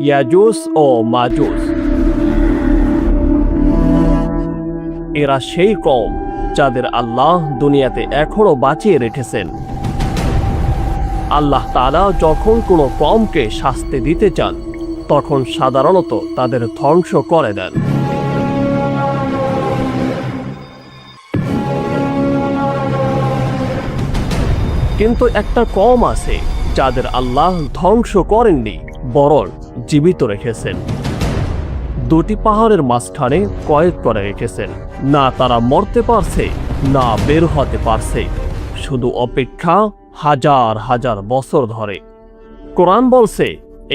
ইয়াজুজ ও মাজুজ। এরা সেই কওম যাদের আল্লাহ দুনিয়াতে এখনো বাঁচিয়ে রেখেছেন। আল্লাহ তাআলা যখন কোনো কওমকে শাস্তি দিতে চান তখন সাধারণত তাদের ধ্বংস করে দেন। কিন্তু একটা কওম আছে যাদের আল্লাহ ধ্বংস করেননি, বরং জীবিত রেখেছেন। দুটি পাহাড়ের মাঝখানে কয়েদ করে রেখেছেন। না তারা মরতে পারছে, না বের হতে পারছে, শুধু অপেক্ষা হাজার হাজার বছর ধরে। কোরআন বলছে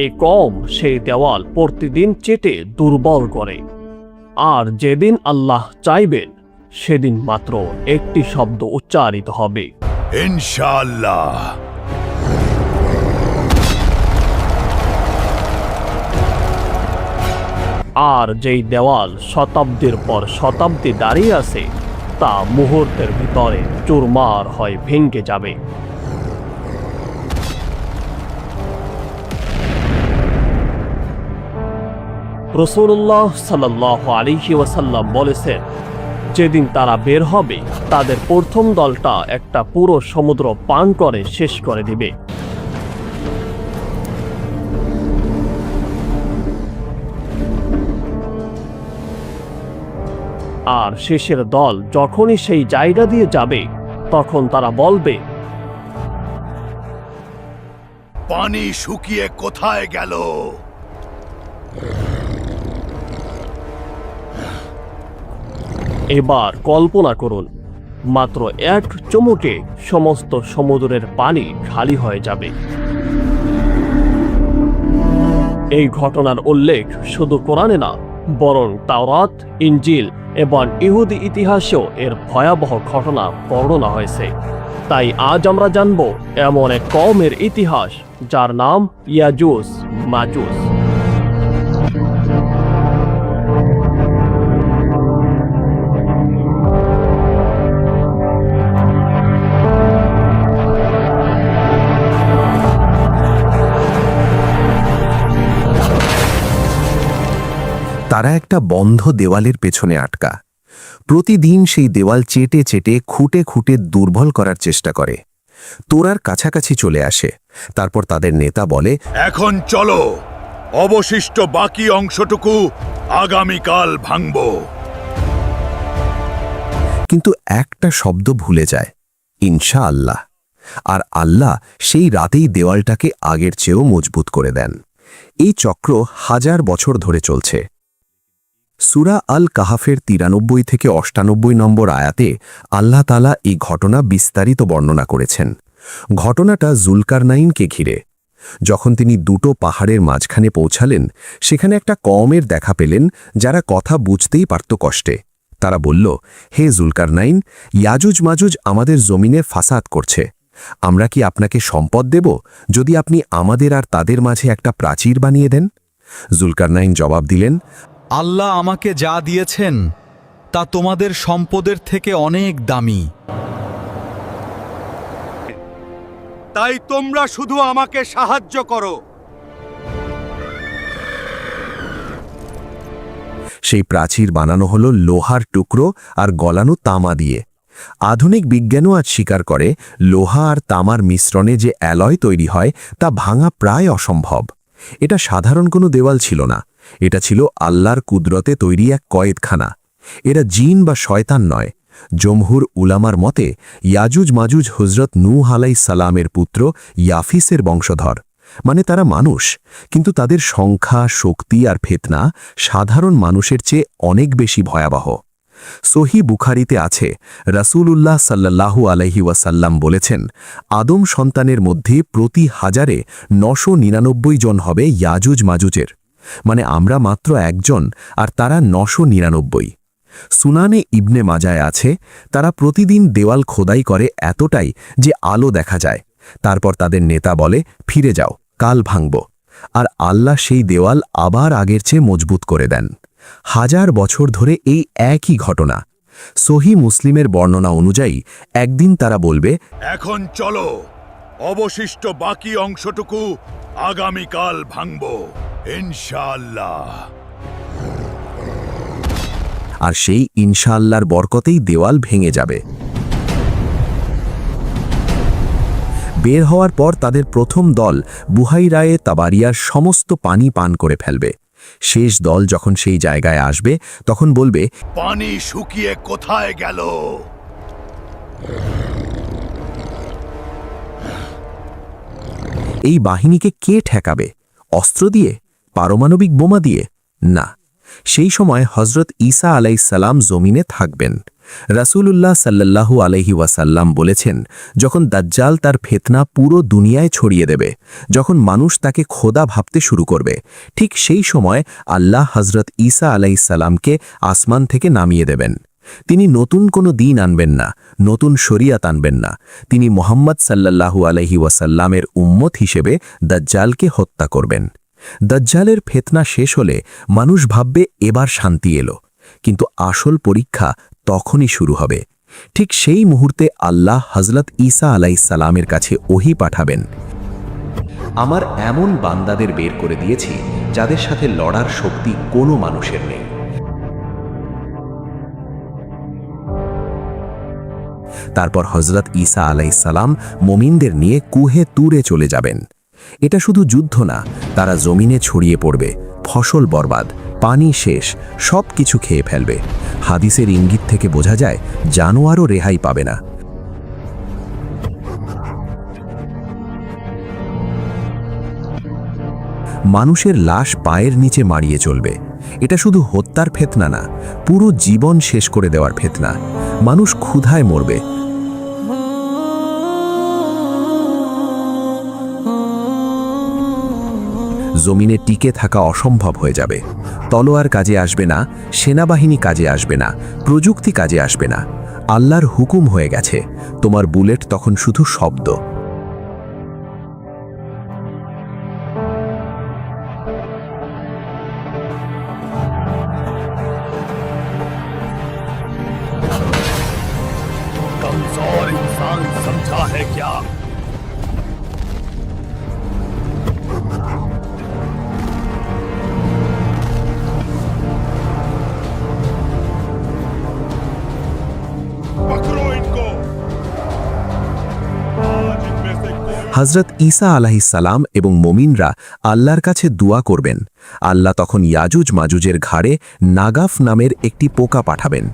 এই কওম সেই দেওয়াল প্রতিদিন চেটে দুর্বল করে, আর যেদিন আল্লাহ চাইবেন সেদিন মাত্র একটি শব্দ উচ্চারিত হবে, ইনশাআল্লাহ। আর যেই দেওয়াল শতাব্দীর পর শতাব্দী দাঁড়িয়ে আছে তা মুহূর্তের ভিতরে চুরমার হয়ে ভেঙে যাবে। রাসূলুল্লাহ সাল্লাল্লাহু আলাইহি ওয়াসাল্লাম বলেছেন, যেদিন তারা বের হবে তাদের প্রথম দলটা একটা পুরো সমুদ্র পান করে শেষ করে দিবে। আর শেষের দল যখনই সেই জায়গা দিয়ে যাবে তখন তারা বলবে, পানি শুকিয়ে কোথায় গেল? এবার কল্পনা করুন, মাত্র এক চুমুকে সমস্ত সমুদ্রের পানি খালি হয়ে যাবে। এই ঘটনার উল্লেখ শুধু কোরআনে না, বরং তাওরাত, ইনজিল এবং ইহুদি ইতিহাসেও এর ভয়াবহ ঘটনা বর্ণনা হয়েছে। তাই আজ আমরা জানব এমন এক কওমের ইতিহাস যার নাম ইয়াজুজ মাজুজ। তারা একটা বন্ধ দেওয়ালের পেছনে আটকা। প্রতিদিন সেই দেওয়াল চেটে চেটে খুঁটে খুঁটে দুর্বল করার চেষ্টা করে। তোরার কাছাকাছি চলে আসে। তারপর তাদের নেতা বলে, এখন চলো, অবশিষ্ট বাকি অংশটুকু আগামীকাল ভাঙব। কিন্তু একটা শব্দ ভুলে যায়, ইনশাআল্লাহ। আর আল্লাহ সেই রাতেই দেওয়ালটাকে আগের চেয়েও মজবুত করে দেন। এই চক্র হাজার বছর ধরে চলছে। সূরা আল কাহাফের 93 থেকে 98 নম্বর আয়াতে আল্লাহ তাআলা এই ঘটনা বিস্তারিত বর্ণনা করেছেন। ঘটনাটা জুলকারনাইনকে ঘিরে। যখন তিনি দুটো পাহাড়ের মাঝখানে পৌঁছালেন, সেখানে একটা কওমের দেখা পেলেন যারা কথা বুঝতেই পারত কষ্টে। তারা বলল, হে জুলকারনাইন, ইয়াজুজ মাজুজ আমাদের জমিনে ফাসাদ করছে। আমরা কি আপনাকে সম্পদ দেব যদি আপনি আমাদের আর তাদের মাঝে একটা প্রাচীর বানিয়ে দেন? জুলকারনাইন জবাব দিলেন, আল্লাহ আমাকে যা দিয়েছেন তা তোমাদের সম্পদের থেকে অনেক দামি। তাই তোমরা শুধু আমাকে সাহায্য করো। সেই প্রাচীর বানানো হলো লোহার টুকরো আর গলানো তামা দিয়ে। আধুনিক বিজ্ঞানও আজ স্বীকার করে লোহা আর তামার মিশ্রণে যে অ্যালয় তৈরি হয় তা ভাঙা প্রায় অসম্ভব। এটা সাধারণ কোনো দেওয়াল ছিল না, এটা ছিল আল্লাহর কুদরতে তৈরি এক কয়েদখানা। এরা জিন বা শয়তান নয়। জমহুর উলামার মতে ইয়াজুজ মাজুজ হযরত নূহ আলাইহিস সালামের পুত্র ইয়াফিসের বংশধর। মানে তারা মানুষ, কিন্তু তাদের সংখ্যা, শক্তি আর ফিতনা সাধারণ মানুষের চেয়ে অনেক বেশি ভয়াবহ। সহিহ বুখারীতে আছে, রাসূলুল্লাহ সাল্লাল্লাহু আলাইহি ওয়াসাল্লাম বলেছেন, আদম সন্তানের মধ্যে প্রতি হাজারে 999 জন হবে ইয়াজুজ মাজুজের। মানে আমরা মাত্র একজন আর তারা 999। সুনানে ইবনে মাজায় আছে, তারা প্রতিদিন দেওয়াল খোদাই করে এতটাই যে আলো দেখা যায়। তারপর তাদের নেতা বলে, ফিরে যাও, কাল ভাঙব। আর আল্লাহ সেই দেওয়াল আবার আগের চেয়ে মজবুত করে দেন। হাজার বছর ধরে এই একই ঘটনা। সহিহ মুসলিমের বর্ণনা অনুযায়ী একদিন তারা বলবে, এখন চলো, অবশিষ্ট বাকি অংশটুকু আগামীকাল ভাঙব ইনশাআল্লাহ। আর সেই ইনশাআল্লাহর বরকতেই দেওয়াল ভেঙে যাবে। বের হওয়ার পর তাদের প্রথম দল বুহাইরায়ে তাবারিয়ার সমস্ত পানি পান করে ফেলবে। শেষ দল যখন সেই জায়গায় আসবে তখন বলবে, পানি শুকিয়ে কোথায় গেল? এই বাহিনীকে কে ঠেকাবে? অস্ত্র দিয়ে? পারমাণবিক বোমা দিয়ে? না, সেই সময় হজরত ঈসা আলাইহিসসালাম জমিনে থাকবেন। রাসূলুল্লাহ সাল্লাল্লাহু আলাইহি ওয়াসাল্লাম বলেছেন, যখন দাজ্জাল তার ফিতনা পুরো দুনিয়ায় ছড়িয়ে দেবে, যখন মানুষ তাকে খোদা ভাবতে শুরু করবে, ঠিক সেই সময় আল্লাহ হজরত ঈসা আলাইহিসসালামকে আসমান থেকে নামিয়ে দেবেন। তিনি নতুন কোনো দিন আনবেন না, নতুন শরিয়াত আনবেন না। তিনি মুহাম্মদ সাল্লাল্লাহু আলাইহি ওয়াসাল্লামের উম্মত হিসেবে দাজ্জালকে হত্যা করবেন। দাজ্জালের ফিতনা শেষ হলে মানুষ ভাববে এবার শান্তি এলো, কিন্তু আসল পরীক্ষা তখনই শুরু হবে। ঠিক সেই মুহূর্তে আল্লাহ হযরত ঈসা আলাইহিসসালামের কাছে ওহী পাঠাবেন। আমার এমন বান্দাদের বের করে দিয়েছি যাদের সাথে লড়ার শক্তি কোনো মানুষের নেই। তারপর হযরত ঈসা আলাইহিসসালাম মুমিনদের নিয়ে কুহে তুরে চলে যাবেন। এটা শুধু যুদ্ধ না, তারা জমিনে ছড়িয়ে পড়বে, ফসল বরবাদ, পানি শেষ, সব কিছু খেয়ে ফেলবে। হাদিসের ইঙ্গিত থেকে বোঝা যায় জানোয়ারও রেহাই পাবে না। মানুষের লাশ পায়ের নিচে মারিয়ে চলবে। এটা শুধু হত্যার ফিতনা না, পুরো জীবন শেষ করে দেওয়ার ফিতনা। মানুষ ক্ষুধায় মরবে। জমিনে টিকে থাকা অসম্ভব হয়ে যাবে। তলোয়ার কাজে আসবে না, সেনাবাহিনী কাজে আসবে না, প্রযুক্তি কাজে আসবে না। আল্লাহর হুকুম হয়ে গেছে, তোমার বুলেট তখন শুধু শব্দ। कमजोर इंसान समझा है क्या? पकड़ो इनको। आज इनमें से कोई হযরত ঈসা আলাইহিসসালাম এবং মুমিনরা আল্লাহর কাছে দোয়া করবেন। আল্লাহ তখন ইয়াজুজ মাজুজের ঘাড়ে নাগাফ নামের একটি পোকা পাঠাবেন।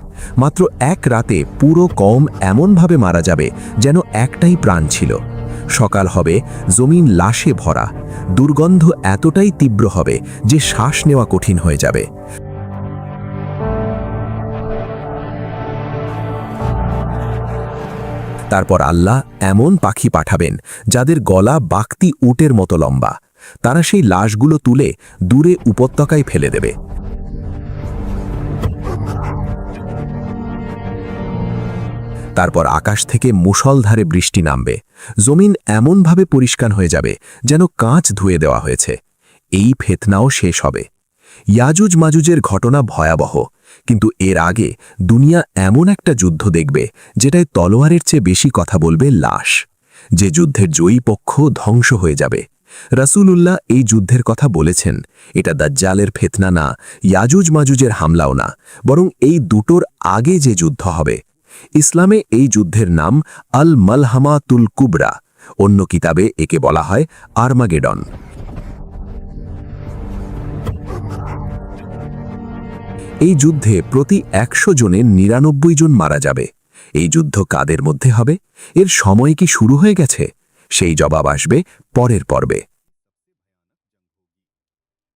মাত্র এক রাতে পুরো কওম এমনভাবে মারা যাবে যেন একটাই প্রাণ ছিল। সকাল হবে, জমিন লাশে ভরা, দুর্গন্ধ এতটাই তীব্র হবে যে শ্বাস নেওয়া কঠিন হয়ে যাবে। তারপর আল্লাহ এমন পাখি পাঠাবেন যাদের গলা বাকতি উটের মতো লম্বা। তারা সেই লাশগুলো তুলে দূরে উপত্যকায় ফেলে দেবে। তারপর আকাশ থেকে মুষলধারে বৃষ্টি নামবে। জমিন এমনভাবে পরিষ্কার হয়ে যাবে যেন কাঁচ ধুয়ে দেওয়া হয়েছে। এই ফিতনাও শেষ হবে। ইয়াজুজ মাজুজের ঘটনা ভয়াবহ, কিন্তু এর আগে দুনিয়া এমন একটা যুদ্ধ দেখবে যেটায় তলোয়ারের চেয়ে বেশি কথা বলবে লাশ। যে যুদ্ধের জয়ী পক্ষ ধ্বংস হয়ে যাবে। রাসূলুল্লাহ এই যুদ্ধের কথা বলেছেন। এটা দাজ্জালের ফিতনা না, ইয়াজুজ মাজুজের হামলাও না, বরং এই দুটোর আগে যে যুদ্ধ হবে। ইসলামে এই যুদ্ধের নাম আল মালহামাতুল কুবরা। অন্য কিতাবে একে বলা হয় আর্মাগেডন। এই যুদ্ধে প্রতি ১০০ জনের ৯৯ জন মারা যাবে। এই যুদ্ধ কাদের মধ্যে হবে? এর সময় কি শুরু হয়ে গেছে? সেই জবাব আসবে পরের পর্বে।